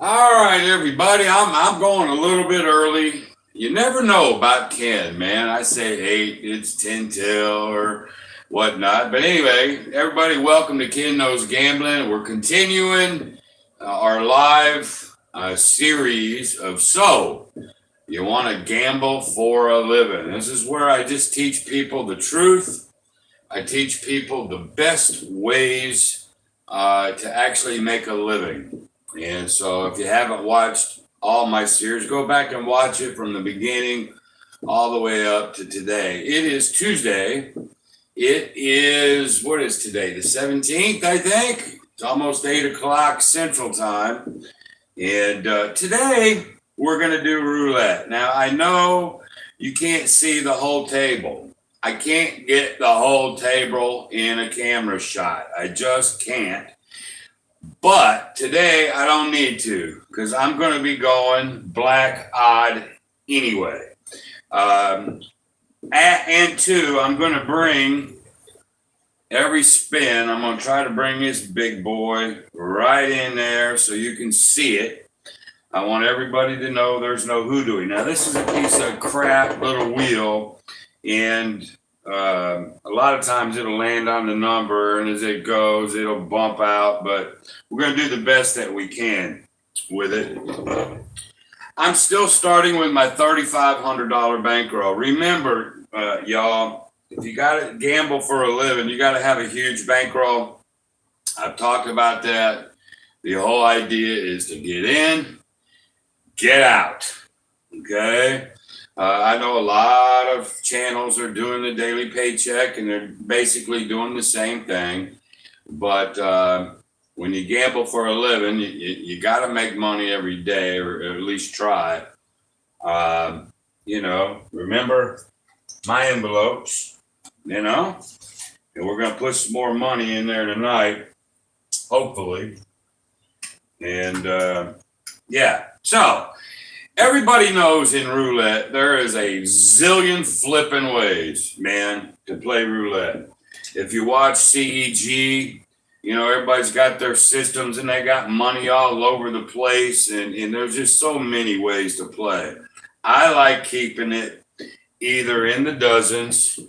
All right, everybody. I'm going a little bit early. You never know about Ken, man. I say 8, it's 10 till or whatnot. But anyway, everybody, welcome to Ken Knows Gambling. We're continuing our live series of So You Want to Gamble for a Living. This is where I just teach people the truth. I teach people the best ways to actually make a living. And so if you haven't watched all my series, go back and watch it from the beginning all the way up to today. It is Tuesday. It is, what is today? The 17th, I think. It's almost 8 o'clock Central Time. And today we're going to do roulette. Now, I know you can't see the whole table. I can't get the whole table in a camera shot. I just can't. But today I don't need to because I'm going to be going black odd anyway. And two, I'm going to bring every spin. I'm going to try to bring this big boy right in there so you can see it. I want everybody to know there's no hoodooing. Now, this is a piece of crap little wheel, and a lot of times it'll land on the number, and as it goes, it'll bump out, but we're going to do the best that we can with it. I'm still starting with my $3,500 bankroll. Remember, y'all, if you got to gamble for a living, you got to have a huge bankroll. I've talked about that. The whole idea is to get in, get out, okay? I know a lot of channels are doing the daily paycheck, and they're basically doing the same thing. But when you gamble for a living, you got to make money every day, or at least try. Remember my envelopes, and we're going to put some more money in there tonight, hopefully. And so everybody knows in roulette, there is a zillion flipping ways, man, to play roulette. If you watch CEG, everybody's got their systems and they got money all over the place. And there's just so many ways to play. I like keeping it either in the dozens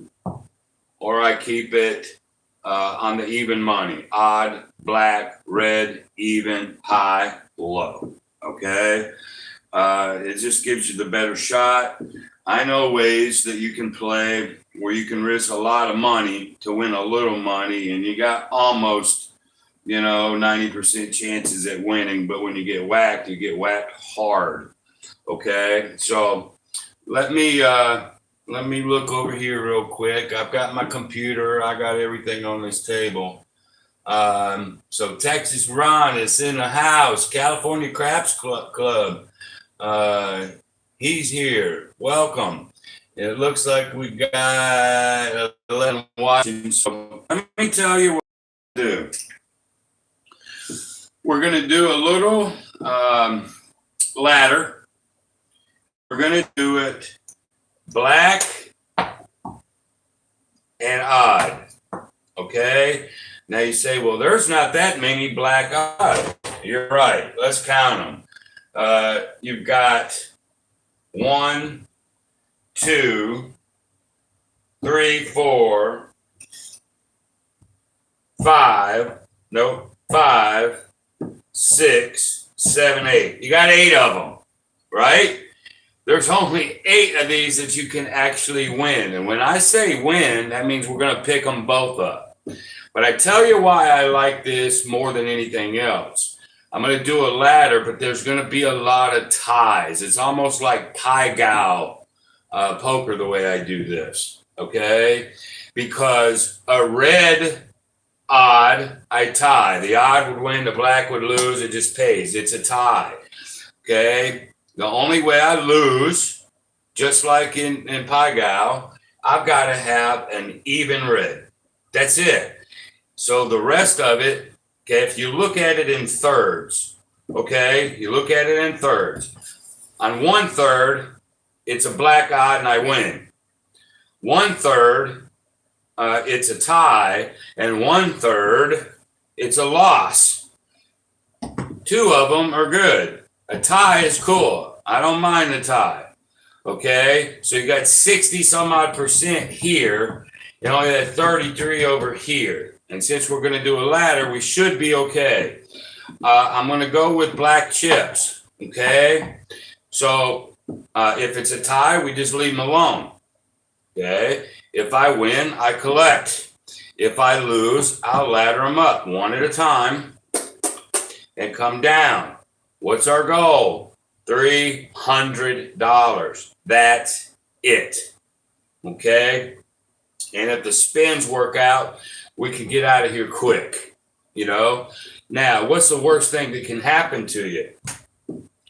or I keep it on the even money. Odd, black, red, even, high, low. Okay? It just gives you the better shot. I know ways that you can play where you can risk a lot of money to win a little money, and you got almost, 90% chances at winning. But when you get whacked hard. Okay, so let me look over here real quick. I've got my computer. I got everything on this table. So Texas Ron is in the house. California Craps Club. He's here. Welcome. It looks like we got 11 watching. So let me tell you what we're going to do. We're going to do a little ladder. We're going to do it black and odd. Okay? Now you say, well, there's not that many black odd. You're right. Let's count them. You've got 1, 2, 3, 4, 5. Nope. 5, 6, 7, 8. You got 8 of them, right? There's only 8 of these that you can actually win. And when I say win, that means we're going to pick them both up. But I tell you why I like this more than anything else. I'm going to do a ladder, but there's going to be a lot of ties. It's almost like Pai Gow poker the way I do this, okay? Because a red odd, I tie. The odd would win, the black would lose. It just pays. It's a tie, okay? The only way I lose, just like in Pai Gow, I've got to have an even red. That's it. So the rest of it, okay, if you look at it in thirds, okay, you look at it in thirds. On 1/3, it's a black odd and I win. 1/3, it's a tie, and 1/3, it's a loss. Two of them are good. A tie is cool. I don't mind the tie. Okay, so you got 60 some odd percent here, and only that 33 over here. And since we're going to do a ladder, we should be okay. I'm going to go with black chips. Okay, so if it's a tie, we just leave them alone. Okay, if I win, I collect. If I lose, I'll ladder them up one at a time and come down. What's our goal? $300. That's it. Okay? And if the spins work out, we can get out of here quick. You know? Now, what's the worst thing that can happen to you?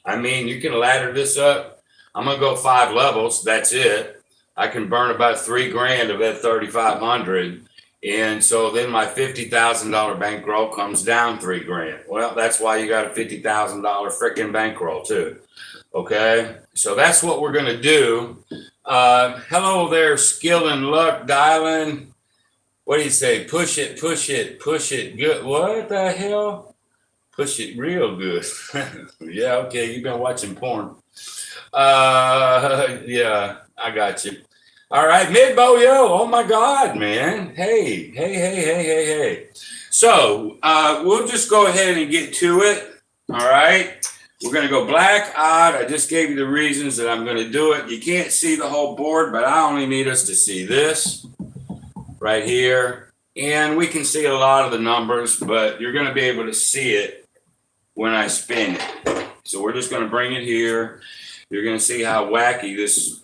I mean, you can ladder this up. I'm going to go 5 levels. That's it. I can burn about $3,000 of that 3,500. And so then my $50,000 bankroll comes down $3,000. Well, that's why you got a $50,000 freaking bankroll too. Okay, so that's what we're gonna do. Hello there, skill and luck dialing. What do you say? Push it, push it, push it. Good. What the hell? Push it real good. Yeah, okay. You've been watching porn. Yeah, I got you. All right, Midbo, yo, oh my God, man. Hey. So we'll just go ahead and get to it. All right. We're going to go black, odd. I just gave you the reasons that I'm going to do it. You can't see the whole board, but I only need us to see this right here. And we can see a lot of the numbers, but you're going to be able to see it when I spin it. So we're just going to bring it here. You're going to see how wacky this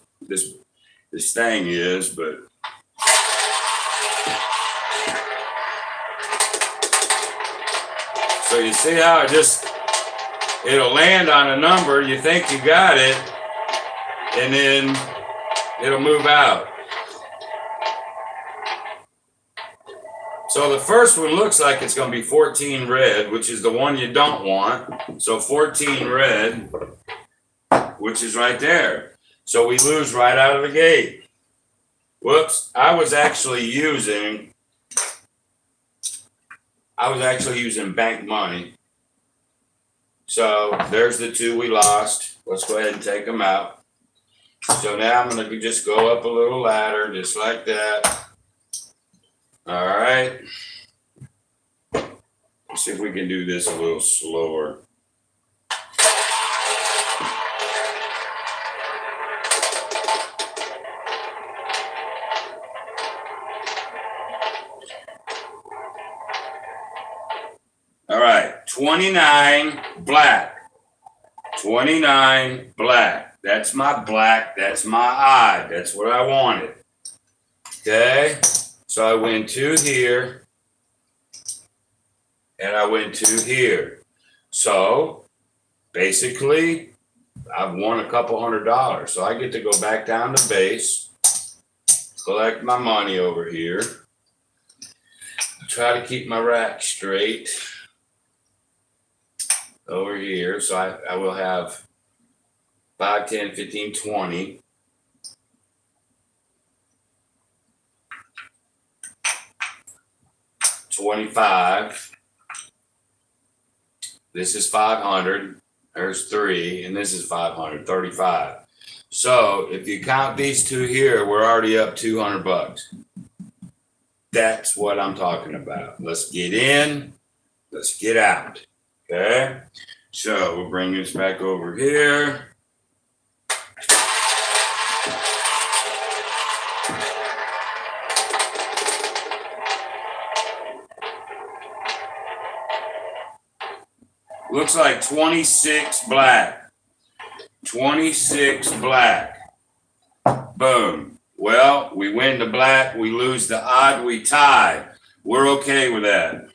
thing is, but so you see how it'll land on a number, you think you got it, and then it'll move out. So the first one looks like it's going to be 14 red, which is the one you don't want. So 14 red, which is right there. So we lose right out of the gate. Whoops, I was actually using bank money. So there's the 2 we lost. Let's go ahead and take them out. So now I'm going to just go up a little ladder, just like that. All right. Let's see if we can do this a little slower. All right, 29 black. 29 black. That's my black. That's my odd. That's what I wanted. Okay, so I win 2 here, and I win 2 here. So basically, I've won a couple $100. So I get to go back down to base, collect my money over here, try to keep my rack straight over here. So I will have 5, 10, 15, 20. $25. This is 500. There's 3, and this is 500. 35. So if you count these 2 here, we're already up $200. That's what I'm talking about. Let's get in. Let's get out. Okay. So we'll bring this back over here. Looks like 26 black. 26 black. Boom. Well, we win the black, we lose the odd, we tie. We're okay with that.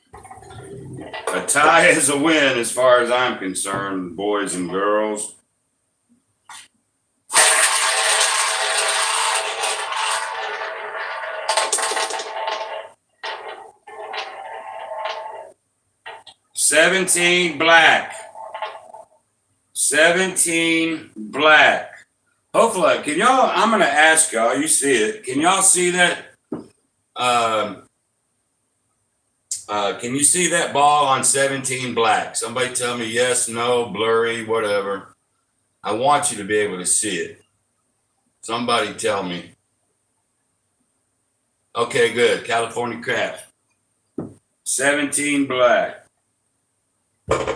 A tie is a win as far as I'm concerned, boys and girls. $17 black. 17 black. Hopefully, can y'all, I'm going to ask y'all, you see it. Can y'all see that? Can you see that ball on 17 black? Somebody tell me yes, no, blurry, whatever. I want you to be able to see it. Somebody tell me. Okay, good. California Craft. 17 black,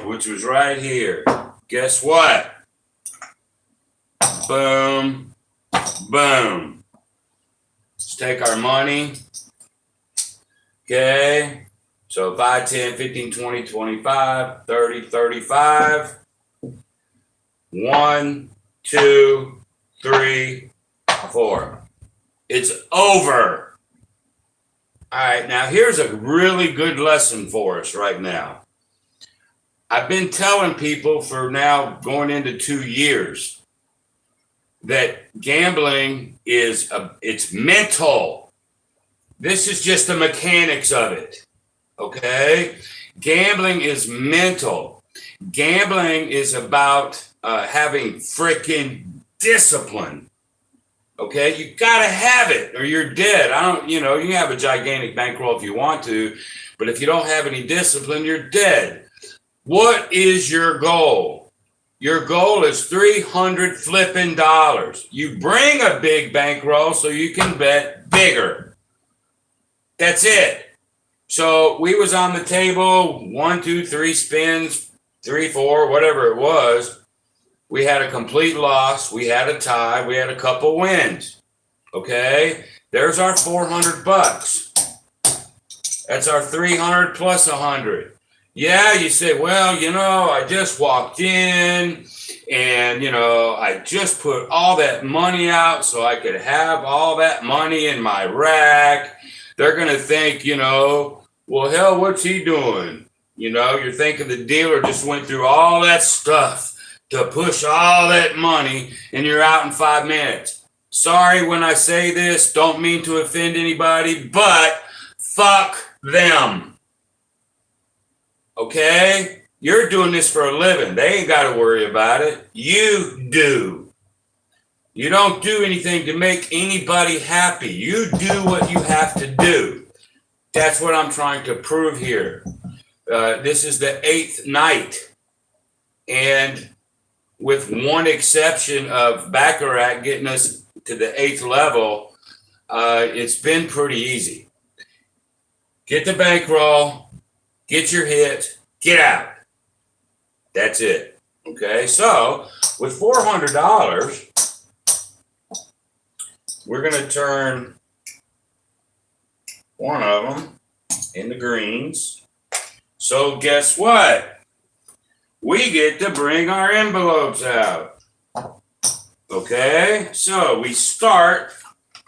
which was right here. Guess what? Boom, boom. Let's take our money. Okay. So 5, 10, 15, 20, 25, 30, 35. 1, 2, 3, 4. It's over. All right. Now here's a really good lesson for us right now. I've been telling people for now going into 2 years that gambling is it's mental. This is just the mechanics of it. Okay? Gambling is mental. Gambling is about having freaking discipline. Okay? You gotta have it or you're dead. You can have a gigantic bankroll if you want to, but if you don't have any discipline, you're dead. What is your goal? Your goal is $300 flipping. You bring a big bankroll so you can bet bigger. That's it. So we was on the table, 1, 2, 3 spins, 3, 4, whatever it was. We had a complete loss. We had a tie. We had a couple wins. Okay. There's our $400. That's our 300 plus 100. Yeah, you say, well, I just walked in and, I just put all that money out so I could have all that money in my rack. They're going to think, well, hell, what's he doing? You're thinking the dealer just went through all that stuff to push all that money and you're out in 5 minutes. Sorry when I say this, don't mean to offend anybody, but fuck them. Okay? You're doing this for a living. They ain't got to worry about it. You do. You don't do anything to make anybody happy. You do what you have to do. That's what I'm trying to prove here. This is the 8th night. And with one exception of Baccarat getting us to the 8th level, it's been pretty easy. Get the bankroll. Get your hit, get out. That's it. Okay, so with $400, we're going to turn one of them in the greens. So guess what? We get to bring our envelopes out. Okay, so we start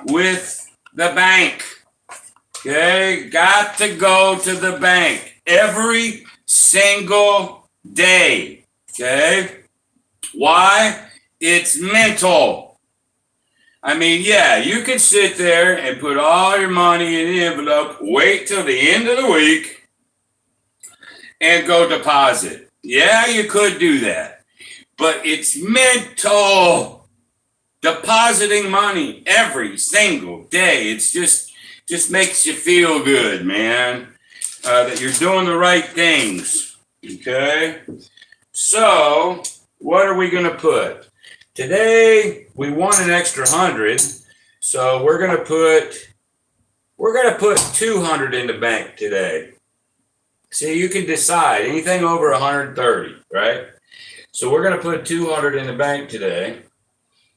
with the bank. Okay, got to go to the bank every single day. Okay, why? It's mental. I mean, yeah, you can sit there and put all your money in the envelope, wait till the end of the week, and go deposit. Yeah, you could do that, but it's mental. Depositing money every single day. It's just makes you feel good, man, that you're doing the right things, okay? So, what are we going to put? Today, we won an extra 100, so we're going to put 200 in the bank today. See, you can decide anything over 130, right? So we're going to put 200 in the bank today.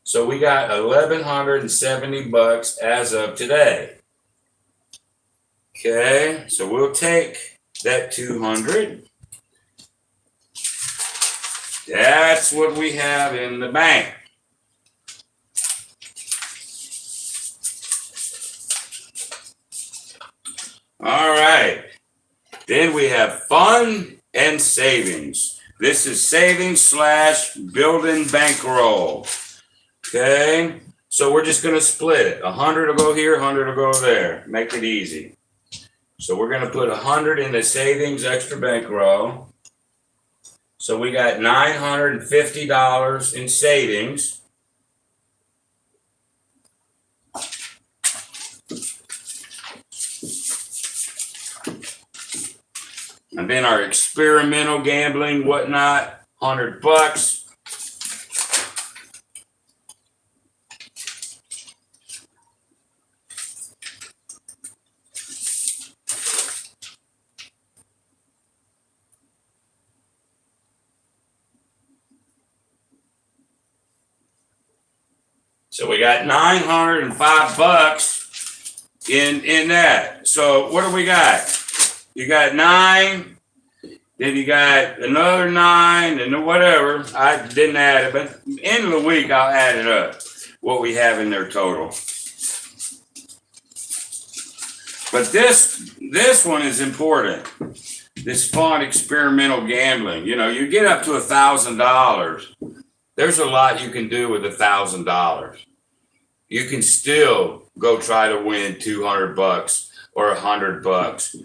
So we got $1,170 as of today. Okay, so we'll take that 200. That's what we have in the bank. All right. Then we have fun and savings. This is savings slash building bankroll. Okay. So we're just going to split it. 100 will go here, 100 will go there. Make it easy. So we're going to put 100 in the savings extra bankroll. So we got $950 in savings. And then our experimental gambling, whatnot, $100. So we got $905 in that. So what do we got? You got 9, then you got another 9, and whatever. I didn't add it, but end of the week I'll add it up, what we have in there total. But this one is important. This fun experimental gambling. You know, you get up to $1,000. There's a lot you can do with $1,000. You can still go try to win $200 or $100.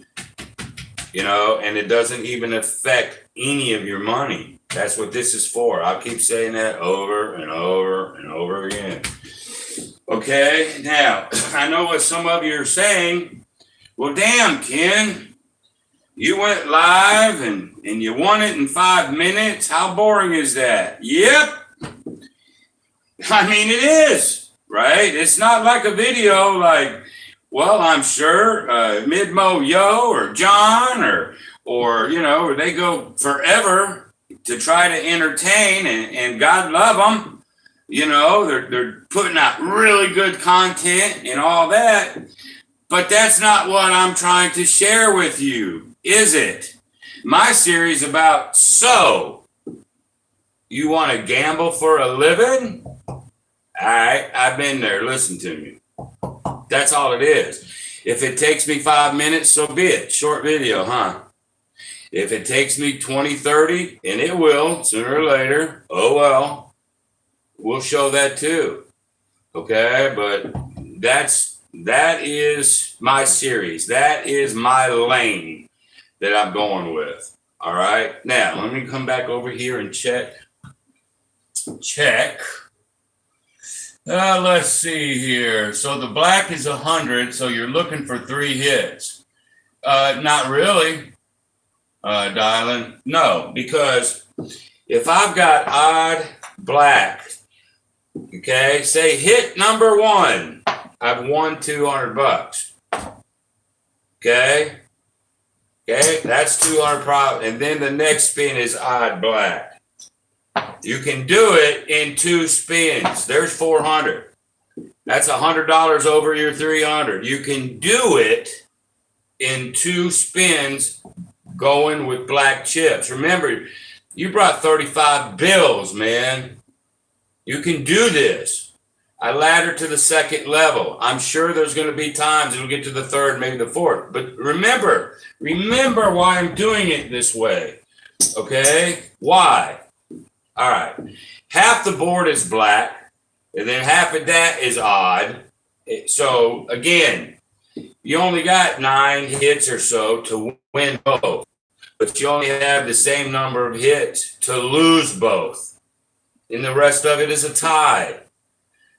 You know, and it doesn't even affect any of your money. That's what this is for. I'll keep saying that over and over and over again. Okay, now, I know what some of you are saying. Well, damn, Ken, you went live and you won it in 5 minutes. How boring is that? Yep. I mean, it is, right? It's not like a video like, well, I'm sure Midmo Yo or John or you know, they go forever to try to entertain and God love them. You know, they're putting out really good content and all that. But that's not what I'm trying to share with you, is it? My series about, so you want to gamble for a living? All right, I've been there. Listen to me. That's all it is. If it takes me 5 minutes, so be it. Short video, huh? If it takes me 20, 30, and it will sooner or later, oh well, we'll show that too. Okay, but that is my series. That is my lane that I'm going with. All right. Now let me come back over here and check. Let's see here. So the black is 100. So you're looking for 3 hits. Not really, Dylan. No, because if I've got odd black, okay, say hit number 1, I've won $200. Okay, that's 200 profit, and then the next spin is odd black. You can do it in 2 spins. There's 400. That's $100 over your 300. You can do it in 2 spins going with black chips. Remember, you brought 35 bills, man. You can do this. I ladder to the 2nd level. I'm sure there's going to be times it'll get to the 3rd, maybe the 4th. But remember why I'm doing it this way. Okay? Why? All right. Half the board is black, and then half of that is odd. So again, you only got 9 hits or so to win both, but you only have the same number of hits to lose both. And the rest of it is a tie.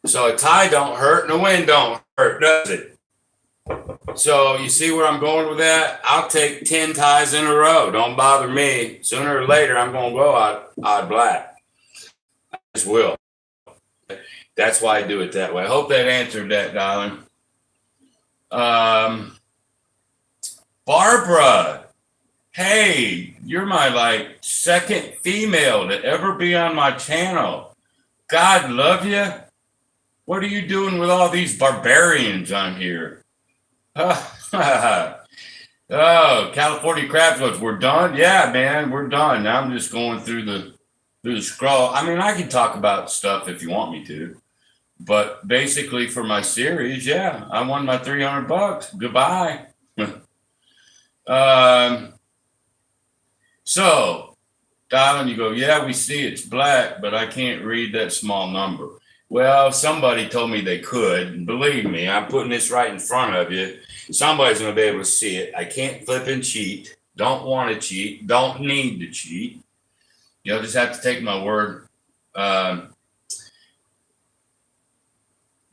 So a tie don't hurt and a win don't hurt, does it? So you see where I'm going with that? I'll take 10 ties in a row. Don't bother me. Sooner or later, I'm going to go odd black. I just will. That's why I do it that way. I hope that answered that, darling. Barbara, hey, you're my 2nd female to ever be on my channel. God love you. What are you doing with all these barbarians on here? Oh, California Crabs Roast, we're done? Yeah, man, we're done. Now I'm just going through the scroll. I mean, I can talk about stuff if you want me to. But basically for my series, yeah, I won my $300. Goodbye. So, Dylan, you go, yeah, we see it's black, but I can't read that small number. Well, somebody told me they could. And believe me, I'm putting this right in front of you. Somebody's going to be able to see it. I can't flip and cheat. Don't want to cheat. Don't need to cheat. You'll just have to take my word. Now,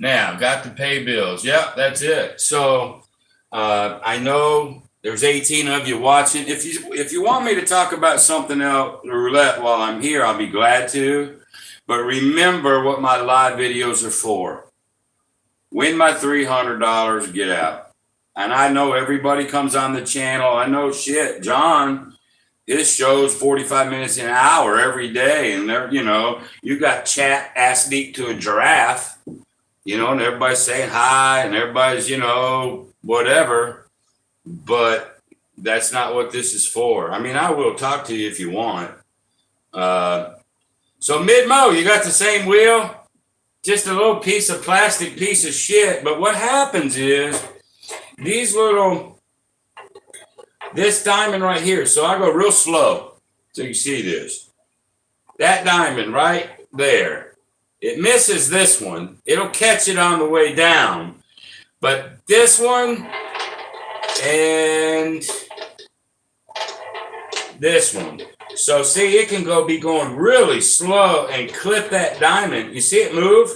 got to pay bills. Yep, that's it. So I know there's 18 of you watching. If you want me to talk about something else, roulette, while I'm here, I'll be glad to. But remember what my live videos are for. Win my $300, get out. And I know everybody comes on the channel. I know shit. John, his show's 45 minutes an hour every day. And they're, you got chat ass deep to a giraffe, and everybody's saying hi and everybody's, whatever. But that's not what this is for. I mean, I will talk to you if you want. So mid-mo, you got the same wheel, just a little piece of plastic piece of shit. But what happens is this diamond right here. So I go real slow so you see this. That diamond right there, it misses this one. It'll catch it on the way down. But this one and this one. So see, it can be going really slow and clip that diamond. You see it move?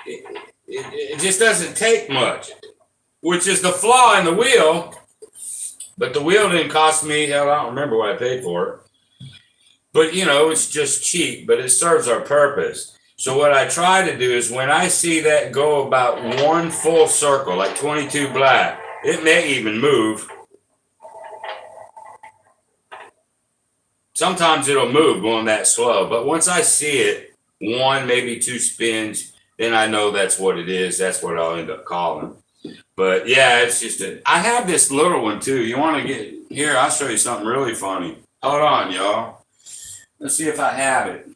It just doesn't take much, which is the flaw in the wheel. But the wheel didn't cost me, hell, I don't remember what I paid for it. But, it's just cheap, but it serves our purpose. So what I try to do is when I see that go about one full circle, like 22 black, it may even move. Sometimes it'll move going that slow, but once I see it, one, maybe two spins, then I know that's what it is. That's what I'll end up calling. But yeah, it's just I have this little one too. You want to get here? I'll show you something really funny. Hold on, y'all. Let's see if I have it.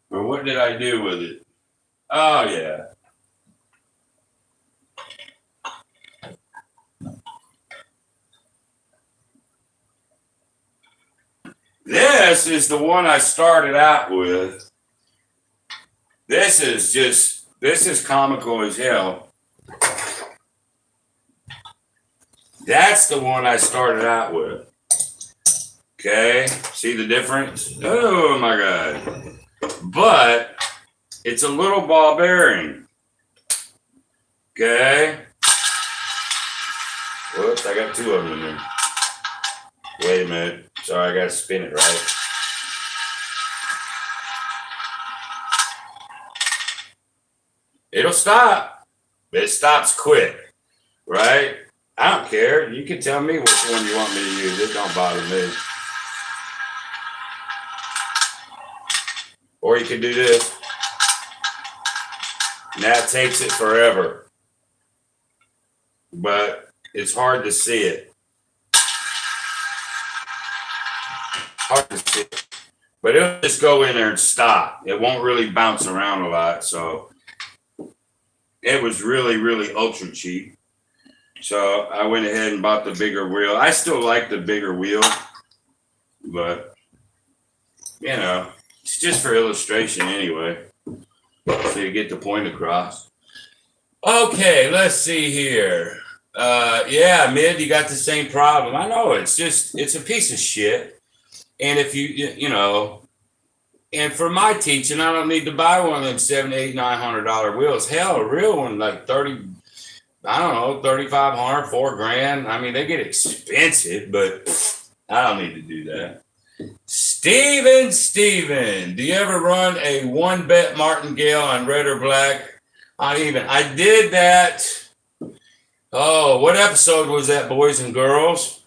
Or what did I do with it? Oh yeah. This is the one I started out with. This is comical as hell. That's the one I started out with. Okay, see the difference? Oh my God. But it's a little ball bearing. Okay. Whoops, I got two of them in there. Wait a minute. Sorry, I gotta spin it right. It'll stop. It stops quick, right? I don't care. You can tell me which one you want me to use. It don't bother me. Or you can do this. And that takes it forever. But it's hard to see it. Hard to see it. But it'll just go in there and stop. It won't really bounce around a lot. So it was really, really ultra cheap. So I went ahead and bought the bigger wheel. I still like the bigger wheel, but it's just for illustration anyway. So you get the point across. Okay, let's see here. Yeah, Mid, you got the same problem. I know it's a piece of shit. And if and for my teaching, I don't need to buy one of them $700, $800, $900 wheels. Hell, a real one like 30. I don't know, 3,500, $4,000. I mean, they get expensive, but I don't need to do that. Steven, do you ever run a one bet martingale on red or black? On even. I did that. Oh, what episode was that, boys and girls?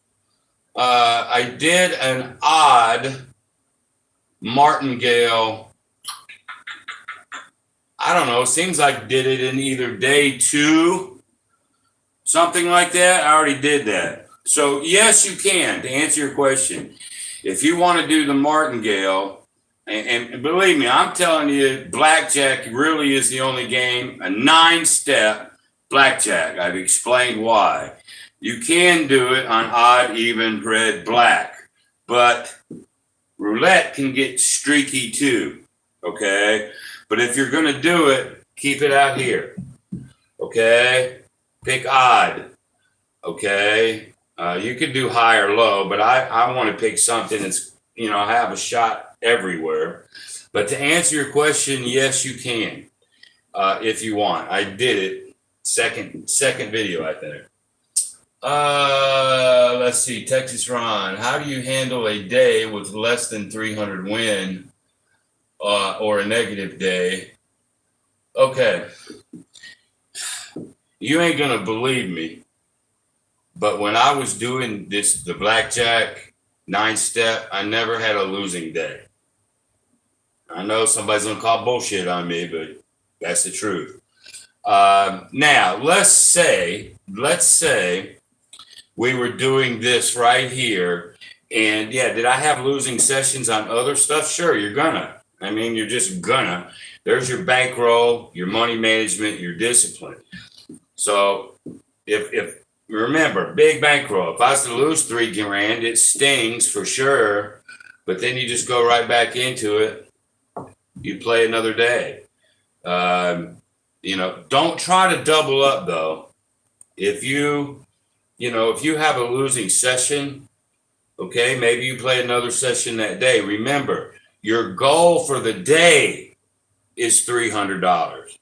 I did an odd martingale. I don't know. Seems like did it in either day 2. Something like that. I already did that. So yes, you can, to answer your question. If you want to do the martingale, and believe me, I'm telling you, blackjack really is the only game, a 9-step blackjack. I've explained why. You can do it on odd, even, red, black, but roulette can get streaky too, okay? But if you're gonna do it, keep it out here, okay? Pick odd, okay? You could do high or low, but I want to pick something that's, have a shot everywhere. But to answer your question, yes, you can, if you want. I did it, second video, I think. Let's see, Texas Ron, how do you handle a day with less than 300 win, or a negative day? Okay, you ain't gonna believe me, but when I was doing the blackjack 9-step, I never had a losing day. I know somebody's gonna call bullshit on me, but that's the truth. Now let's say we were doing this right here, and yeah, did I have losing sessions on other stuff? Sure, you're gonna. I mean, you're just gonna. There's your bankroll, your money management, your discipline. So if remember, big bankroll, if I was to lose $3 grand, it stings for sure, but then you just go right back into it. You play another day. Don't try to double up though. If you have a losing session, okay, maybe you play another session that day. Remember, your goal for the day is $300.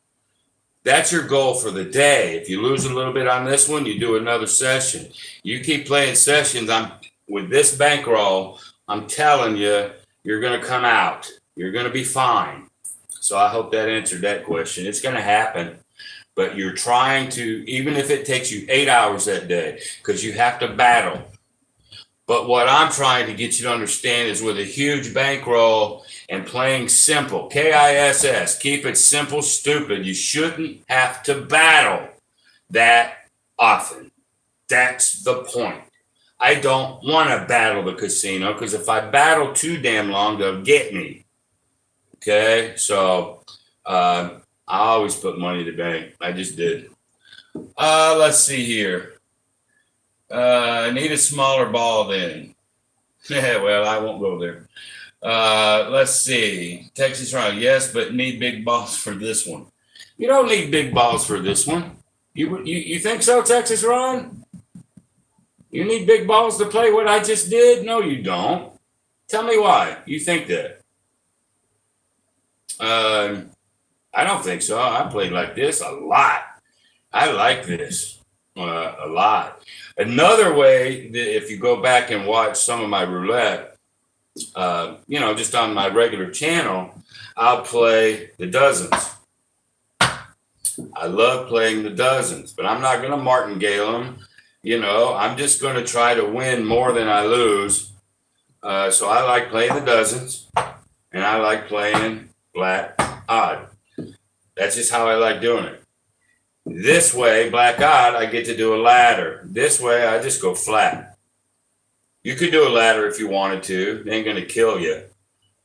That's your goal for the day. If you lose a little bit on this one, you do another session. You keep playing sessions. With this bankroll, I'm telling you, you're going to come out. You're going to be fine. So I hope that answered that question. It's going to happen. But you're trying to, even if it takes you 8 hours that day, because you have to battle. But what I'm trying to get you to understand is with a huge bankroll and playing simple, KISS, keep it simple, stupid. You shouldn't have to battle that often. That's the point. I don't want to battle the casino because if I battle too damn long, they'll get me. Okay, so I always put money to bank. I just did. Let's see here. I need a smaller ball then. Yeah, well, I won't go there. Let's see. Texas Ron, yes, but need big balls for this one. You don't need big balls for this one. You think so, Texas Ron? You need big balls to play what I just did? No, you don't. Tell me why you think that. I don't think so. I played like this a lot. I like this a lot. Another way, if you go back and watch some of my roulette, just on my regular channel, I'll play the dozens. I love playing the dozens, but I'm not going to martingale them. I'm just going to try to win more than I lose. So I like playing the dozens, and I like playing black odd. That's just how I like doing it. This way, black odd, I get to do a ladder. This way, I just go flat. You could do a ladder if you wanted to. It ain't going to kill you.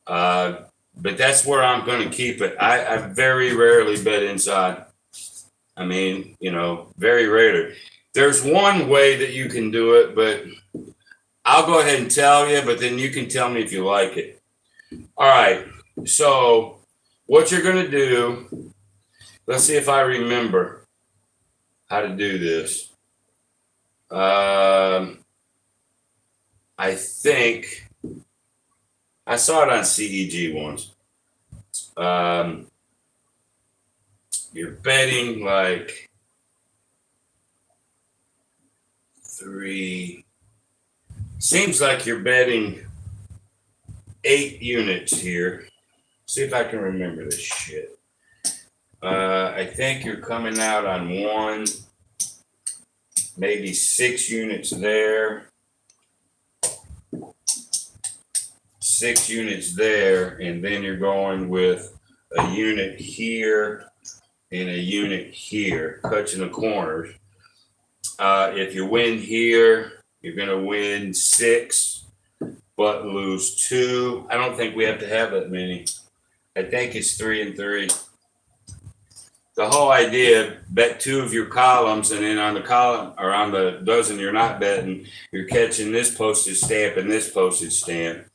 But that's where I'm going to keep it. I very rarely bet inside. I mean, very rarely. There's one way that you can do it, but I'll go ahead and tell you, but then you can tell me if you like it. All right. So what you're going to do, let's see if I remember how to do this. I think I saw it on CEG once. You're betting like 3. Seems like you're betting 8 units here. See if I can remember this shit. I think you're coming out on 1, maybe 6 units there, 6 units there, and then you're going with a unit here and a unit here, catching the corners. If you win here, you're going to win 6, but lose 2. I don't think we have to have that many. I think it's 3 and 3. the whole idea, bet two of your columns, and then on the column or on the dozen you're not betting, you're catching this postage stamp and this postage stamp.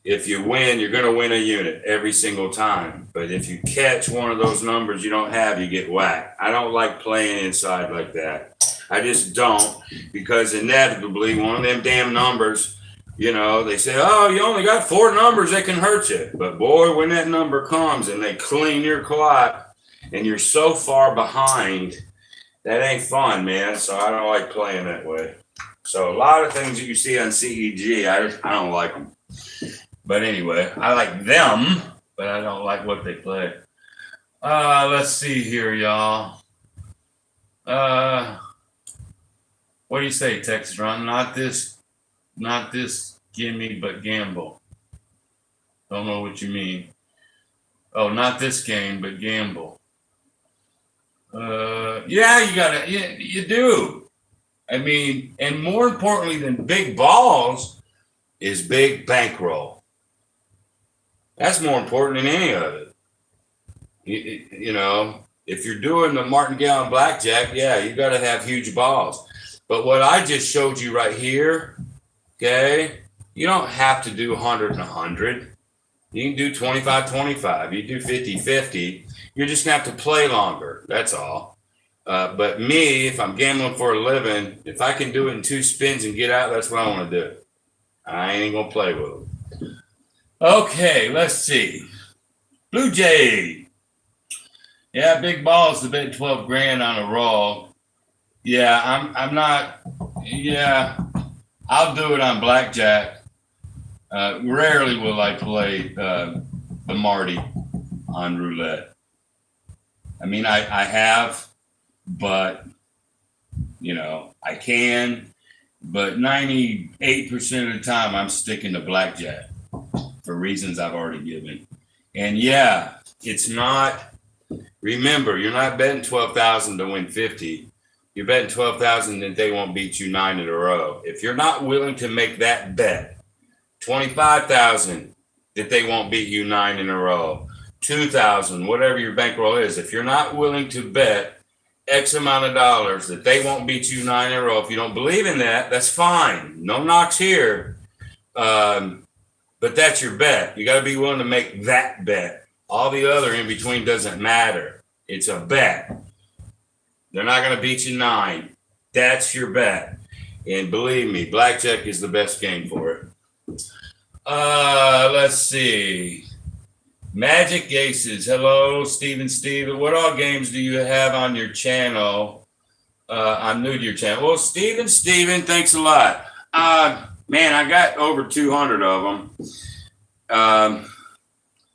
If you win, you're going to win a unit every single time. But if you catch one of those numbers you don't have, you get whacked. I don't like playing inside like that. I just don't, because inevitably one of them damn numbers, they say, oh, you only got 4 numbers that can hurt you. But boy, when that number comes and they clean your clock and you're so far behind, that ain't fun, man. So I don't like playing that way. So a lot of things that you see on CEG, I don't like them. But anyway, I like them, but I don't like what they play. Let's see here, y'all. What do you say, Texas Run? Not this, gimme, but gamble. Don't know what you mean. Oh, not this game, but gamble. Yeah, you do. I mean, and more importantly than big balls is big bankroll. That's more important than any of it. If you're doing the martingale blackjack, yeah, you got to have huge balls. But what I just showed you right here, okay, you don't have to do 100 and 100. You can do 25-25. You do 50-50. You're just going to have to play longer. That's all. But me, if I'm gambling for a living, if I can do it in 2 spins and get out, that's what I want to do. I ain't going to play with them. Okay, let's see. Blue Jay. Yeah, big balls to bet 12 grand on a roll. Yeah, I'm not. Yeah, I'll do it on blackjack. Rarely will I play the Marty on roulette. I mean, I have, but I can. But 98% of the time, I'm sticking to blackjack for reasons I've already given. And yeah, it's not. Remember, you're not betting 12,000 to win 50. You're betting 12,000 that they won't beat you 9 in a row. If you're not willing to make that bet, 25,000 that they won't beat you 9 in a row, 2,000, whatever your bankroll is. If you're not willing to bet X amount of dollars that they won't beat you 9 in a row, if you don't believe in that, that's fine. No knocks here. But that's your bet. You got to be willing to make that bet. All the other in between doesn't matter. It's a bet. They're not going to beat you 9. That's your bet. And believe me, blackjack is the best game for it. Let's see. Magic Aces. Hello, Steven. What all games do you have on your channel? I'm new to your channel. Well, Steven, thanks a lot. Man, I got over 200 of them.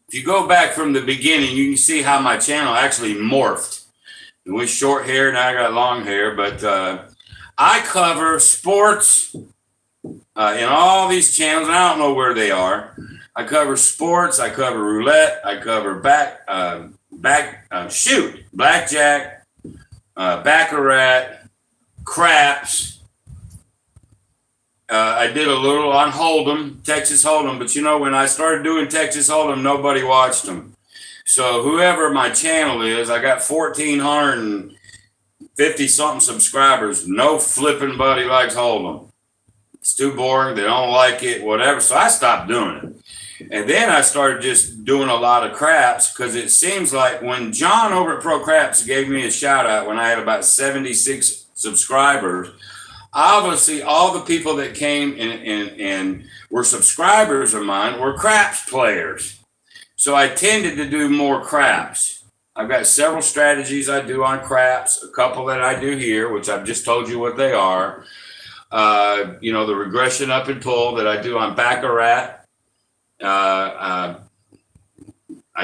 If you go back from the beginning, you can see how my channel actually morphed. With short hair, now I got long hair, but I cover sports in all these channels, and I don't know where they are. I cover sports, I cover roulette, I cover blackjack, baccarat, craps. I did a little on Hold'em, Texas Hold'em, but when I started doing Texas Hold'em, nobody watched them. So whoever my channel is, I got 1,450 something subscribers. No flipping buddy likes Hold'em. It's too boring. They don't like it, whatever. So I stopped doing it. And then I started just doing a lot of craps, because it seems like when John over at Pro Craps gave me a shout out when I had about 76 subscribers, obviously all the people that came and were subscribers of mine were craps players. So I tended to do more craps. I've got several strategies I do on craps, a couple that I do here, which I've just told you what they are. The regression up and pull that I do on baccarat. I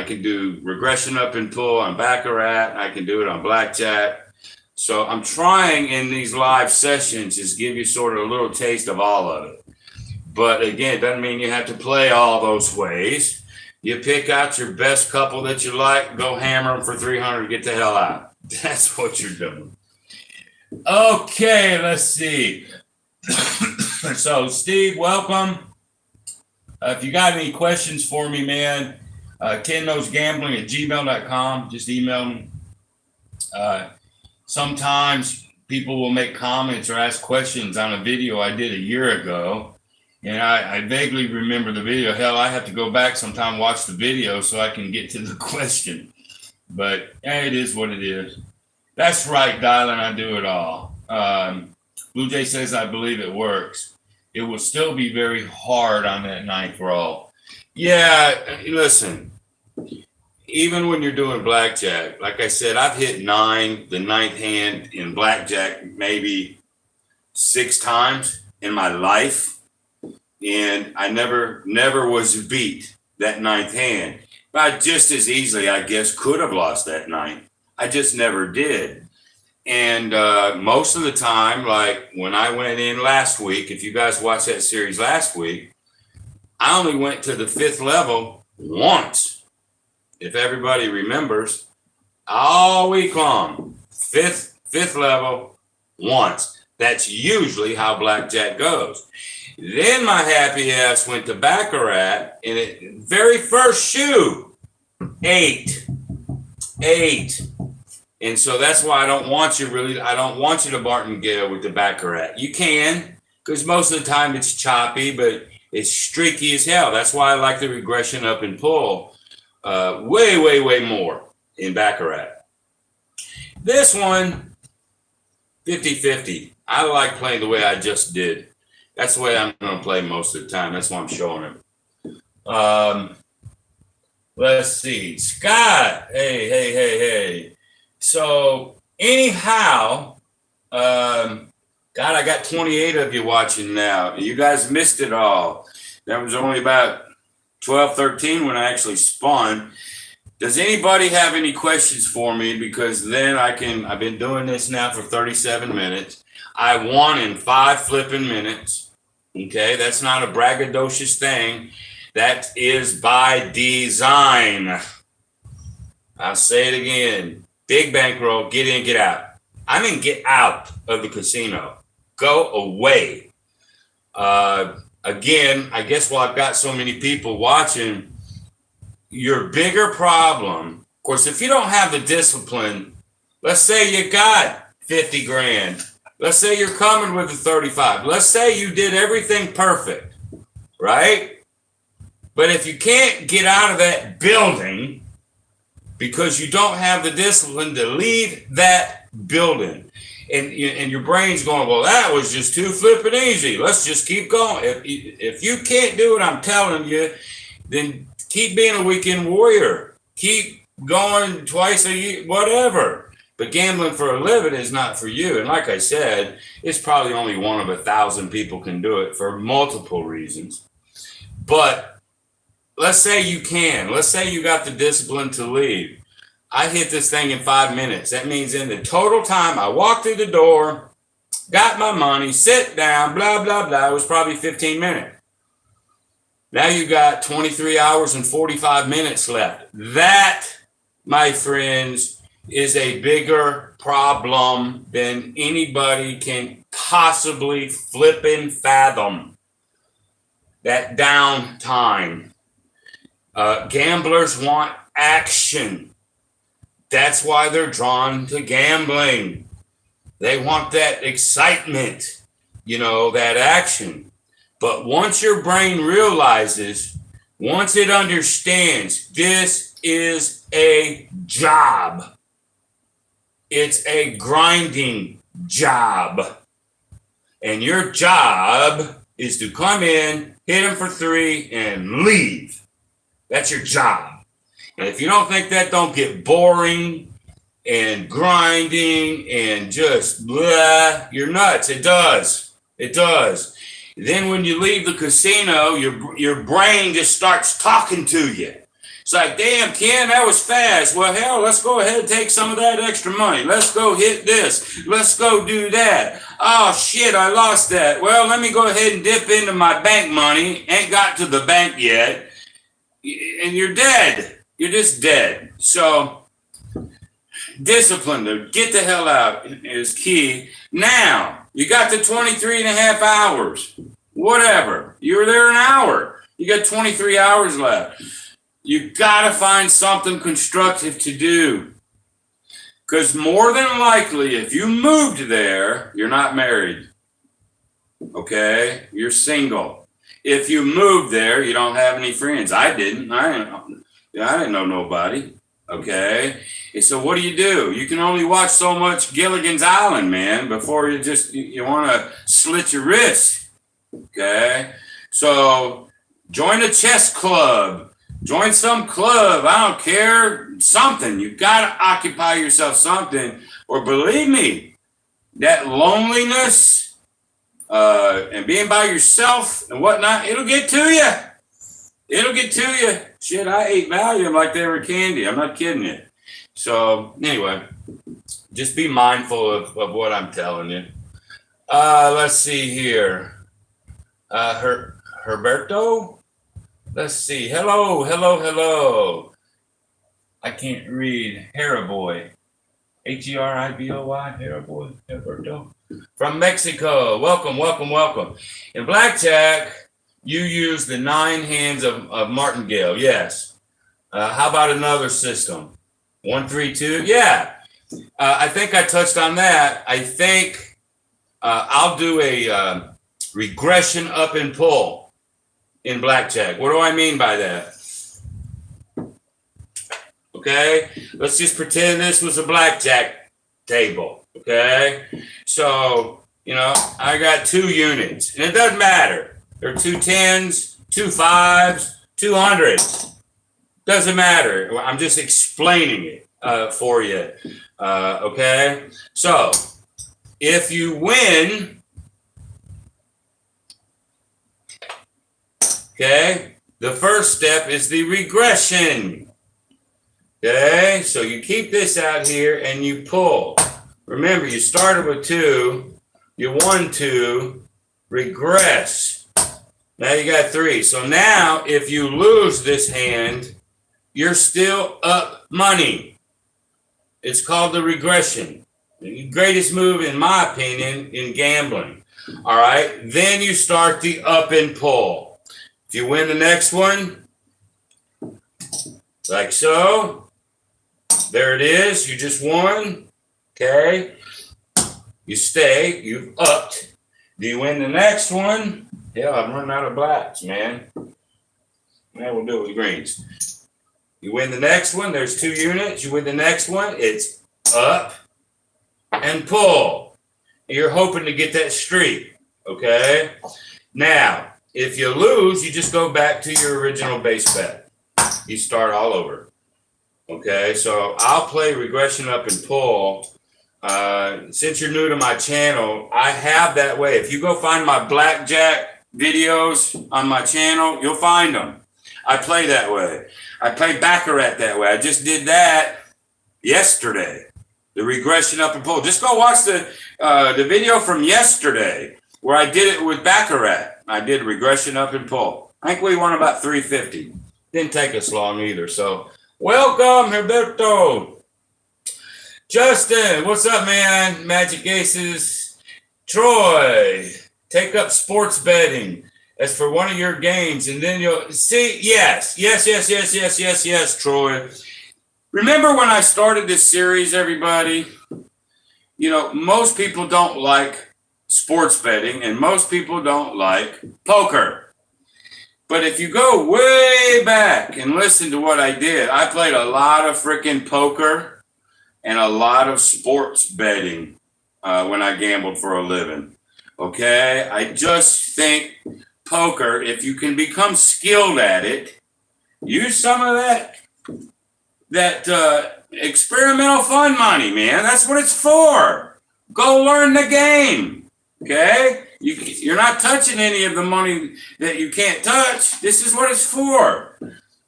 can do regression up and pull on baccarat. I can do it on blackjack. So I'm trying in these live sessions just give you sort of a little taste of all of it. But again, it doesn't mean you have to play all those ways. You pick out your best couple that you like, go hammer them for 300, get the hell out. That's what you're doing. Okay, let's see. So, Steve, welcome. If you got any questions for me, man, KenKnowsGambling@gmail.com. Just email me. Sometimes people will make comments or ask questions on a video I did a year ago, and I vaguely remember the video. Hell, I have to go back sometime, watch the video so I can get to the question. But it is what it is. That's right, Dylan. I do it all. Blue Jay says, I believe it works. It will still be very hard on that ninth roll. Yeah, listen. Even when you're doing blackjack, like I said, I've hit the ninth hand in blackjack maybe 6 times in my life, and I never was beat that ninth hand. But I just as easily, I guess, could have lost that ninth. I just never did. And most of the time, like when I went in last week, if you guys watched that series last week, I only went to the 5th level once. If everybody remembers, all week long, fifth level once. That's usually how blackjack goes. Then my happy ass went to baccarat, and it very first shoe, 8. And so that's why I don't want you to martingale with the baccarat. You can, because most of the time it's choppy, but it's streaky as hell. That's why I like the regression up and pull way more in baccarat. This one, 50-50. I like playing the way I just did. That's the way I'm going to play most of the time. That's why I'm showing him. Let's see. Scott. Hey. So anyhow, God, I got 28 of you watching now. You guys missed it all. There was only about 12, 13 when I actually spun. Does anybody have any questions for me? Because then I've been doing this now for 37 minutes. I won in 5 flipping minutes. Okay, that's not a braggadocious thing. That is by design. I'll say it again. Big bankroll, get in, get out. I mean, get out of the casino. Go away. Again, I guess while I've got so many people watching, your bigger problem, of course, if you don't have the discipline, let's say you got 50 grand. Let's say you're coming with a 35. Let's say you did everything perfect, right? But if you can't get out of that building because you don't have the discipline to leave that building, and your brain's going, well, that was just too flipping easy. Let's just keep going. If you can't do it, I'm telling you, then keep being a weekend warrior. Keep going twice a year, whatever. But gambling for a living is not for you. And like I said, it's probably only 1 of 1,000 people can do it for multiple reasons. But let's say you can. Let's say you got the discipline to leave. I hit this thing in 5 minutes. That means in the total time I walked through the door, got my money, sit down, blah, blah, blah. It was probably 15 minutes. Now you got 23 hours and 45 minutes left. That, my friends, is a bigger problem than anybody can possibly flippin' fathom. That downtime. Gamblers want action. That's why they're drawn to gambling. They want that excitement, that action. But once your brain realizes, once it understands, this is a job. It's a grinding job. And your job is to come in, hit them for 3, and leave. That's your job. And if you don't think that don't get boring and grinding and just blah, you're nuts. It does. Then when you leave the casino, your brain just starts talking to you. It's like, damn, Ken, that was fast. Well, hell, let's go ahead and take some of that extra money. Let's go hit this. Let's go do that. Oh, shit, I lost that. Well, let me go ahead and dip into my bank money. Ain't got to the bank yet. And you're dead. You're just dead. So discipline to get the hell out is key. Now, you got the 23 and a half hours. Whatever. You were there an hour. You got 23 hours left. You got to find something constructive to do. Because more than likely, if you moved there, you're not married. Okay? You're single. If you moved there, you don't have any friends. I didn't. I didn't know nobody. Okay? And so what do? You can only watch so much Gilligan's Island, man, before you want to slit your wrist. Okay? So join a chess club. Join some club. I don't care. Something. You've got to occupy yourself something. Or believe me, that loneliness and being by yourself and whatnot, it'll get to you. It'll get to you. Shit, I ate Valium like they were candy. I'm not kidding you. So anyway, just be mindful of what I'm telling you. Let's see here. Herberto? Let's see. Hello. I can't read. Heriboy. Heriboy. Herberto. From Mexico. Welcome. In blackjack, you use the 9 hands of martingale. Yes. How about another system? 1, 3, 2. Yeah. I think I touched on that. I think I'll do a regression up and pull in blackjack. What do I mean by that? Okay, let's just pretend this was a blackjack table. Okay, so I got 2 units, and it doesn't matter. There are 2 10s, 2 5s, 2 100s. Doesn't matter. I'm just explaining it for you. Okay, so if you win, okay, the first step is the regression. Okay, so you keep this out here and you pull. Remember, you started with 2, you won 2, regress. Now you got 3. So now if you lose this hand, you're still up money. It's called the regression. The greatest move, in my opinion, in gambling. All right, then you start the up and pull. If you win the next one, like so, there it is. You just won. Okay. You stay. You've upped. Do you win the next one? Hell, I'm running out of blacks, man. Now we'll do it with greens. You win the next one. There's 2 units. You win the next one. It's up and pull. You're hoping to get that streak. Okay. Now, if you lose, you just go back to your original base bet. You start all over. Okay, so I'll play regression up and pull. Since you're new to my channel, I have that way. If you go find my blackjack videos on my channel, you'll find them. I play that way. I play baccarat that way. I just did that yesterday. The regression up and pull. Just go watch the video from yesterday where I did it with baccarat. I did regression up and pull. I think we won about 350. Didn't take us long either. So welcome, Herberto. Justin, what's up, man? Magic Aces. Troy, take up sports betting as for one of your games, and then you'll see. Yes, Troy. Remember when I started this series, everybody? Most people don't like sports betting, and most people don't like poker. But if you go way back and listen to what I did, I played a lot of freaking poker and a lot of sports betting when I gambled for a living. Okay? I just think poker, if you can become skilled at it, use some of that experimental fun money, man. That's what it's for. Go learn the game. Okay? You're not touching any of the money that you can't touch. This is what it's for.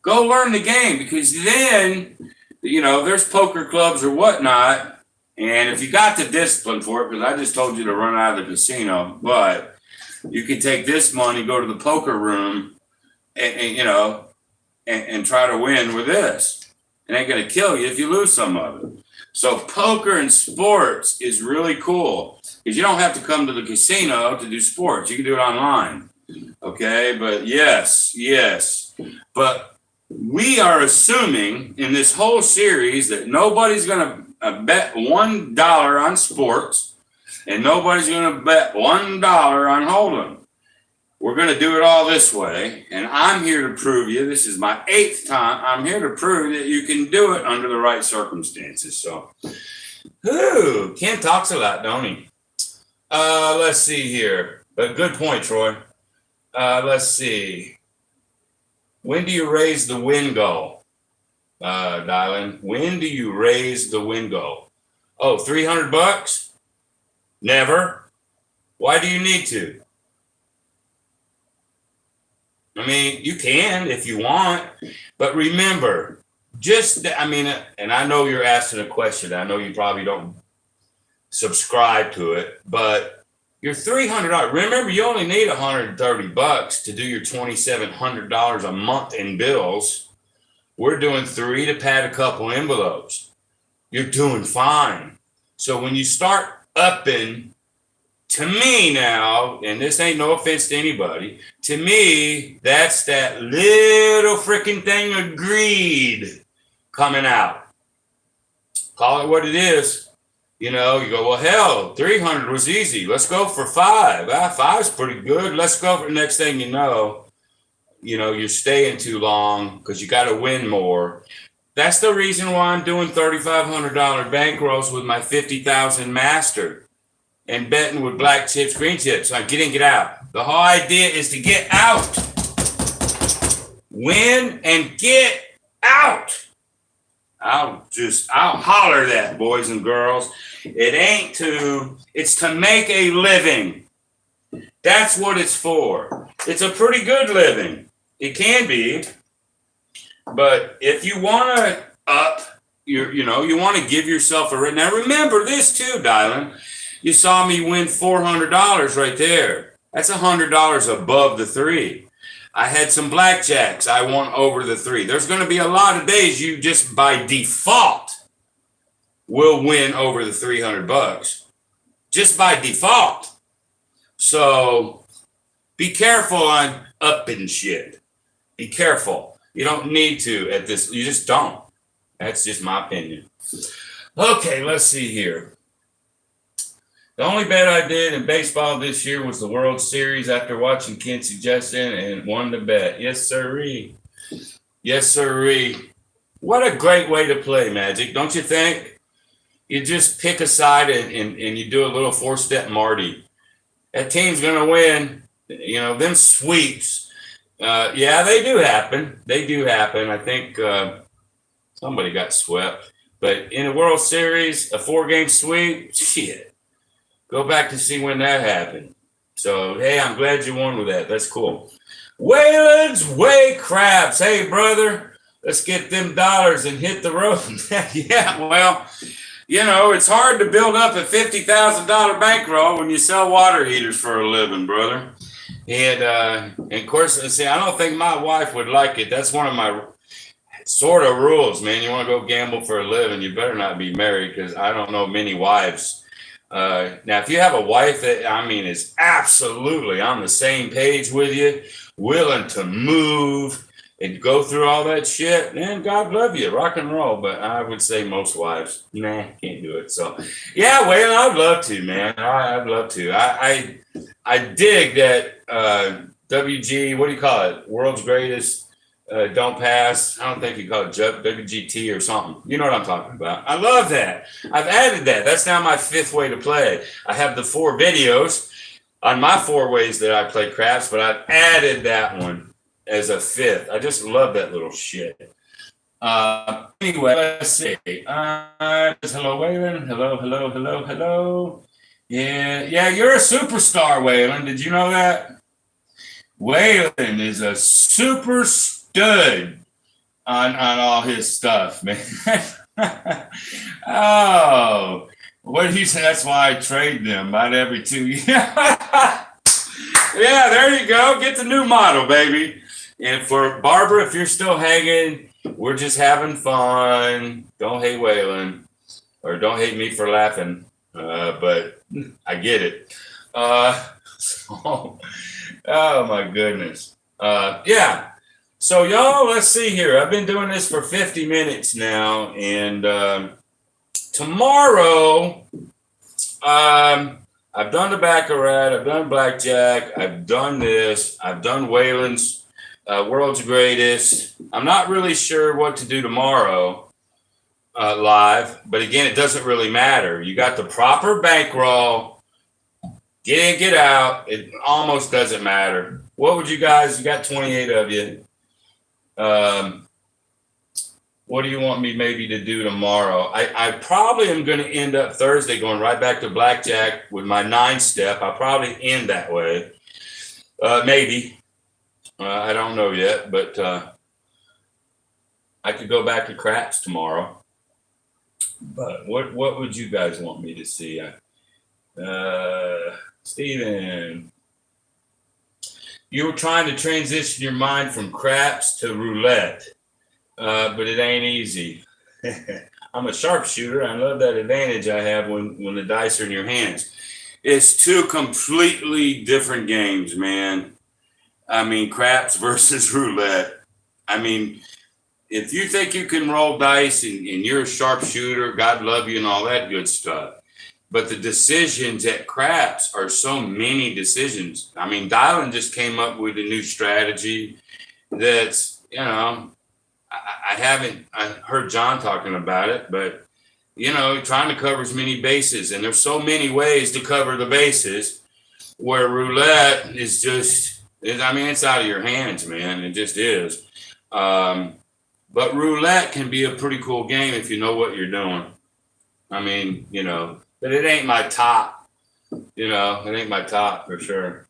Go learn the game, because then, there's poker clubs or whatnot. And if you got the discipline for it, because I just told you to run out of the casino, but you can take this money, go to the poker room, and try to win with this. It ain't going to kill you if you lose some of it. So poker and sports is really cool, because you don't have to come to the casino to do sports. You can do it online. Okay, but yes. But we are assuming in this whole series that nobody's going to bet $1 on sports, and nobody's going to bet $1 on hold'em. We're going to do it all this way, and I'm here to prove you. This is my 8th time. I'm here to prove that you can do it under the right circumstances. So, Ken talks a lot, don't he? Let's see here. But good point, Troy. Let's see. When do you raise the win goal, Dylan? When do you raise the win goal? Oh, $300? Never. Why do you need to? I mean, you can if you want, but remember, and I know you're asking a question. I know you probably don't subscribe to it, but your $300, remember, you only need $130 to do your $2,700 a month in bills. We're doing 3 to pad a couple envelopes. You're doing fine. So when you start upping, to me now, and this ain't no offense to anybody, to me, that's that little freaking thing of greed coming out. Call it what it is. You know, you go, well, hell, 300 was easy. Let's go for 5. 5's pretty good. Let's go for the next thing you know, you're staying too long because you got to win more. That's the reason why I'm doing $3,500 bankrolls with my 50,000 master. And betting with black chips, green chips. So I get out. The whole idea is to get out. Win and get out. I'll holler that, boys and girls. It's to make a living. That's what it's for. It's a pretty good living. It can be. But if you want to up, you want to give yourself a, now remember this too, Dylan. You saw me win $400 right there. That's $100 above the 3. I had some blackjacks. I won over the 3. There's going to be a lot of days you just by default will win over the $300. Just by default. So be careful on upping shit. Be careful. You don't need to at this. You just don't. That's just my opinion. Okay, let's see here. The only bet I did in baseball this year was the World Series after watching Ken's suggestion and won the bet. Yes, sirree. Yes, sirree. What a great way to play, Magic, don't you think? You just pick a side and you do a little 4-step Marty. That team's going to win. Them sweeps. Yeah, they do happen. They do happen. I think somebody got swept. But in a World Series, a 4-game sweep, shit. Go back to see when that happened. So, hey, I'm glad you won with that. That's cool. Waylon's Way Craps. Hey, brother, let's get them dollars and hit the road. Yeah, well, it's hard to build up a $50,000 bankroll when you sell water heaters for a living, brother. And of course, see, I don't think my wife would like it. That's one of my sort of rules, man. You want to go gamble for a living, you better not be married because I don't know many wives. Now, if you have a wife that, is absolutely on the same page with you, willing to move and go through all that shit, then God love you, rock and roll. But I would say most wives, can't do it. So, yeah, well, I'd love to, man. I'd love to. I dig that WG, what do you call it? World's Greatest Don't Pass. I don't think you call it WGT or something. You know what I'm talking about. I love that. I've added that. That's now my 5th way to play. I have the 4 videos on my 4 ways that I play craps, but I've added that one as a 5th. I just love that little shit. Anyway, let's see. Hello, Waylon. Hello. Yeah, you're a superstar, Waylon. Did you know that? Waylon is a super stud on all his stuff, man. Oh, what did he say? That's why I trade them about every 2 years. Yeah, there you go. Get the new model, baby. And for Barbara, if you're still hanging, we're just having fun. Don't hate Waylon, or don't hate me for laughing. But I get it. Oh my goodness. Yeah. So y'all, let's see here. I've been doing this for 50 minutes now, and tomorrow, I've done the baccarat, I've done blackjack, I've done this, I've done Whalen's World's Greatest. I'm not really sure what to do tomorrow live, but again, it doesn't really matter. You got the proper bankroll, get in, get out. It almost doesn't matter. What would you guys? You got 28 of you. What do you want me maybe to do tomorrow? I probably am going to end up Thursday going right back to blackjack with my 9-step. I'll probably end that way. Maybe. I don't know yet, but I could go back to craps tomorrow. But what would you guys want me to see? Steven, you were trying to transition your mind from craps to roulette. But it ain't easy. I'm a sharpshooter. I love that advantage I have when the dice are in your hands. It's two completely different games, man. I mean, craps versus roulette. I mean, if you think you can roll dice and you're a sharpshooter, God love you and all that good stuff. But the decisions at craps are so many decisions. I mean, Dylan just came up with a new strategy that's, I heard John talking about it, but, trying to cover as many bases. And there's so many ways to cover the bases where roulette is just, it's out of your hands, man. It just is. But roulette can be a pretty cool game if you know what you're doing. But it ain't my top. It ain't my top for sure.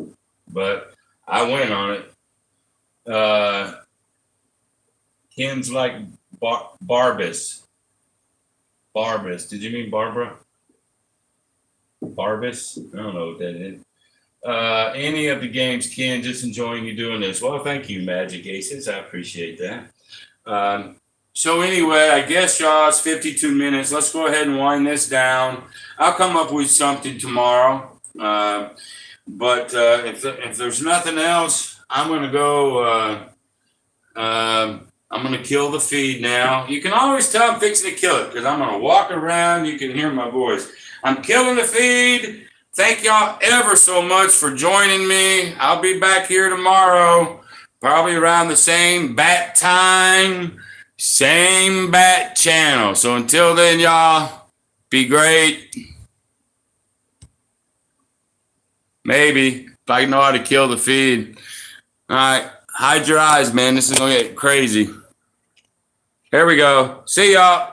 But I win on it. Ken's like Barbas. Barbas. Did you mean Barbara? Barbas? I don't know what that is. Any of the games, Ken, just enjoying you doing this. Well, thank you, Magic Aces. I appreciate that. So anyway, I guess, y'all, it's 52 minutes. Let's go ahead and wind this down. I'll come up with something tomorrow. But if there's nothing else, I'm going to go... I'm going to kill the feed now. You can always tell I'm fixing to kill it because I'm going to walk around. You can hear my voice. I'm killing the feed. Thank y'all ever so much for joining me. I'll be back here tomorrow, probably around the same bat time, same bat channel. So until then, y'all, be great. Maybe if I know how to kill the feed. All right. Hide your eyes, man. This is going to get crazy. Here we go. See y'all.